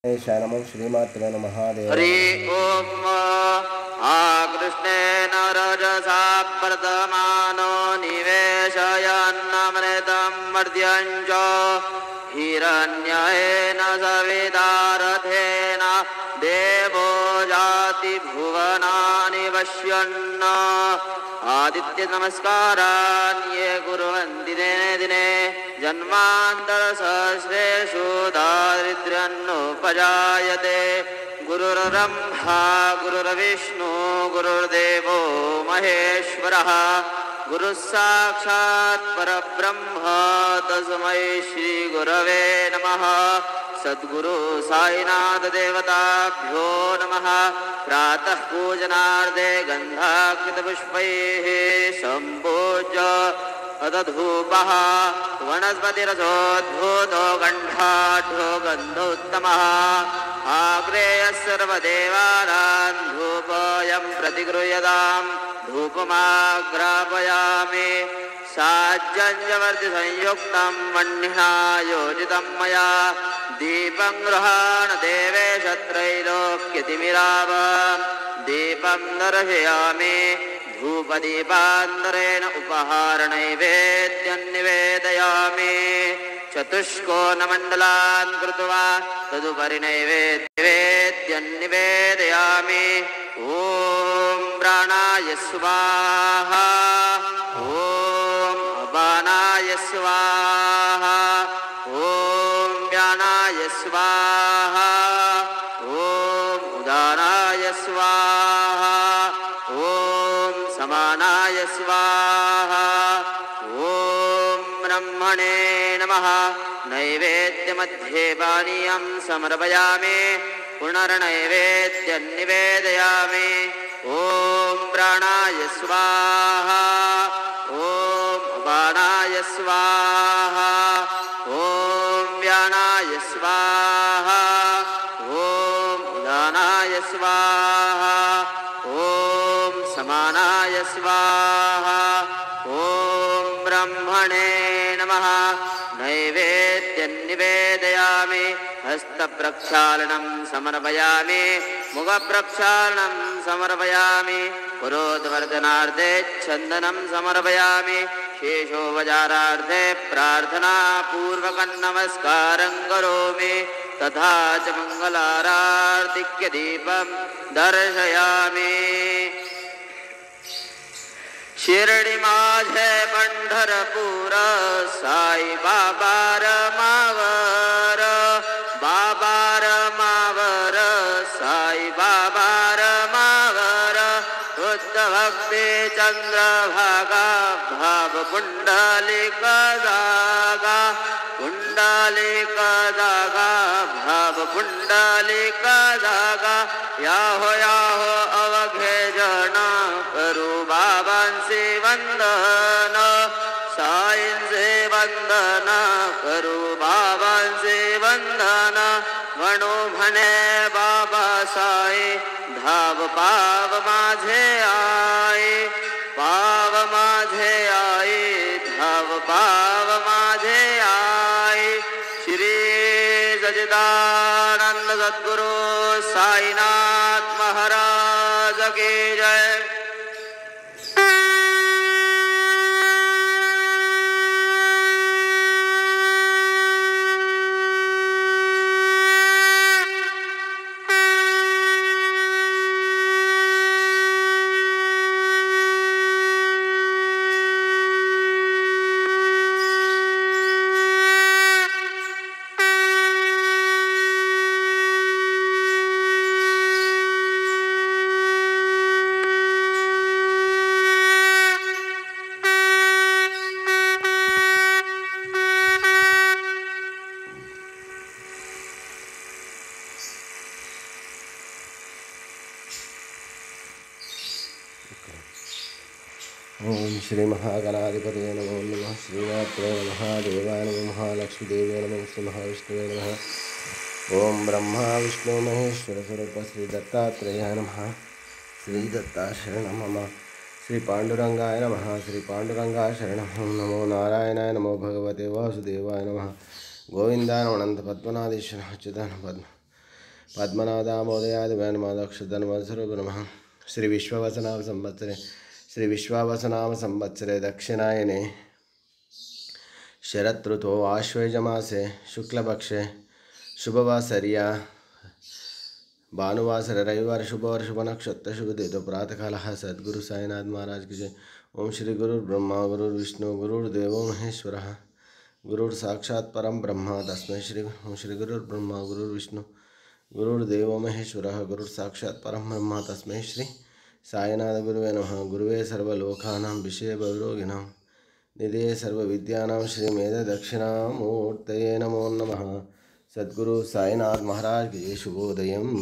शरणं श्रीमात्रे नमः। हरि ओम आकृष्णेन रजसा प्रतमानो निवेशयन्नमृतं मर्त्यं च हिरण्येन सवितारथेन देवो जाति भुवनानि पश्यन् आदित्य नमस्कारान् ये कुर्वन्ति दिने दिने जन्मान्तरसहस्रेषु दारिद्र्यन्नुपजायते। गुरुर्ब्रह्मा गुरुर्विष्णु गुरुर्देवो महेश्वरः गुरुः साक्षात् परब्रह्म तस्मै श्रीगुरवे नमः। सद्गुरु साईनाथ देवताभ्यो नमः। प्रातः पूजनार्थे गन्धाकृतपुष्पैः सम्पूज्य अदधूपः वनस्पतिरसोद्भूतो गन्धाढ्यो गन्धोत्तमः आग्रेयः सर्वदेवानां धूपोऽयं प्रतिगृह्यताम् धूपमाग्रापयामि साज्जन्यवर्तिसंयुक्तं वह्निना योजितं मया दीपं गृहाण देवेश त्रैलोक्यतिमिरावं दीपं दर्शयामि धूपदीपान्तरेण उपहारनैवेद्यं निवेदयामि चतुष्कोणमण्डलान् कृत्वा तदुपरि नैवेद्यं निवेदयामि। ॐ प्राणाय स्वाहा ॐ अपानाय स्वाहा ॐ व्यानाय स्वाहा ॐ उदानाय स्वाहा ॐ समानाय स्वाहा ॐ ब्रह्मणे नमः। नैवेद्यमध्ये पानीयं समर्पयामि पुनर्नैवेद्यं निवेदयामि। ॐ प्राणाय स्वाहा ॐ अपानाय स्वाहा ॐ व्यानाय स्वाहा ॐ उदानाय स्वाहा ॐ समानाय स्वाहा ॐ ब्रह्मणे नमः। नैवेद्यं निवेदयामि हस्तप्रक्षालनं समर्पयामि मुखप्रक्षालनं समर्पयामि पुरोधवर्धनार्थे चन्दनं समर्पयामि शेषोपचारार्थे प्रार्थनापूर्वकं नमस्कारं करोमि तथा च मङ्गलारार्तिक्यदीपं दर्शयामि। शिर्डी माझे पंढरपूर साई बाबा रमावर बाबा रमावर साई बाबा रमावर बुद्ध भक्ति चंद्रभागा भाव पुंडलिक जागा पुंडलिक जागा भाव पुंडलिक जागा याहो याहो अवघे जन करू बाबांचे वंदन साईंचे वंदन करू बाबांचे वंदन म्हणू म्हणे बाबा साई धाव पाव माझे आई पाव माझे आई धाव पाव माझे आई। श्री सच्चिदानंद सद्गुरु साईनाथ महाराज की जय। ओम श्री महागणाधिपतये नमो नमः। श्रीमात्रे नमः। देवाय नमः। महालक्ष्मीदेव्यै नमः। श्री महाविष्णुवे नमः। ओम ब्रह्मा विष्णु महेश्वर स्वरूप श्री दत्तात्रेयाय नमः। श्री दत्ता शरणं मम। श्री पांडुरंगाय नमः। श्री पांडुरंगाय शरणं नमो नारायणाय नमो भगवते वासुदेवाय नमः। गोविंदाय नमो अनंत पद्मनाभेश्वर अच्युताय पद्म पद्मनादामोदयादिव्याय नमः दक्षधर्मस्वरूप नमः। श्री विश्वावसनाम संवत्सरे दक्षिणायने शरदृतौ आश्वेजमासे शुक्लपक्षे शुभवासर्या भानुवासर रविवार शुभवार शुभ नक्षत्र शुभ तिथि प्रातःकालः। सद्गुरु साईनाथ महाराज की जय। ओम श्री गुरुर्ब्रह्मा गुरुर्विष्णु गुरुर्देवो महेश्वरः गुरुर्साक्षात् परं ब्रह्म तस्मै श्री ओम श्री गुरुर्ब्रह्मा गुरुर्विष्णु गुरुर्देवो महेश्वरः गुरुर्साक्षात् परं ब्रह्म तस्मै श्री साईनाथ गुरुवे नमः। गुरुवे सर्वलोकानां विषयभवरोगिणां निधये सर्वविद्यानां श्रीमेध दक्षिणामूर्तये नमो नमः। सद्गुरु साईनाथ महाराज की शुभोदयम्।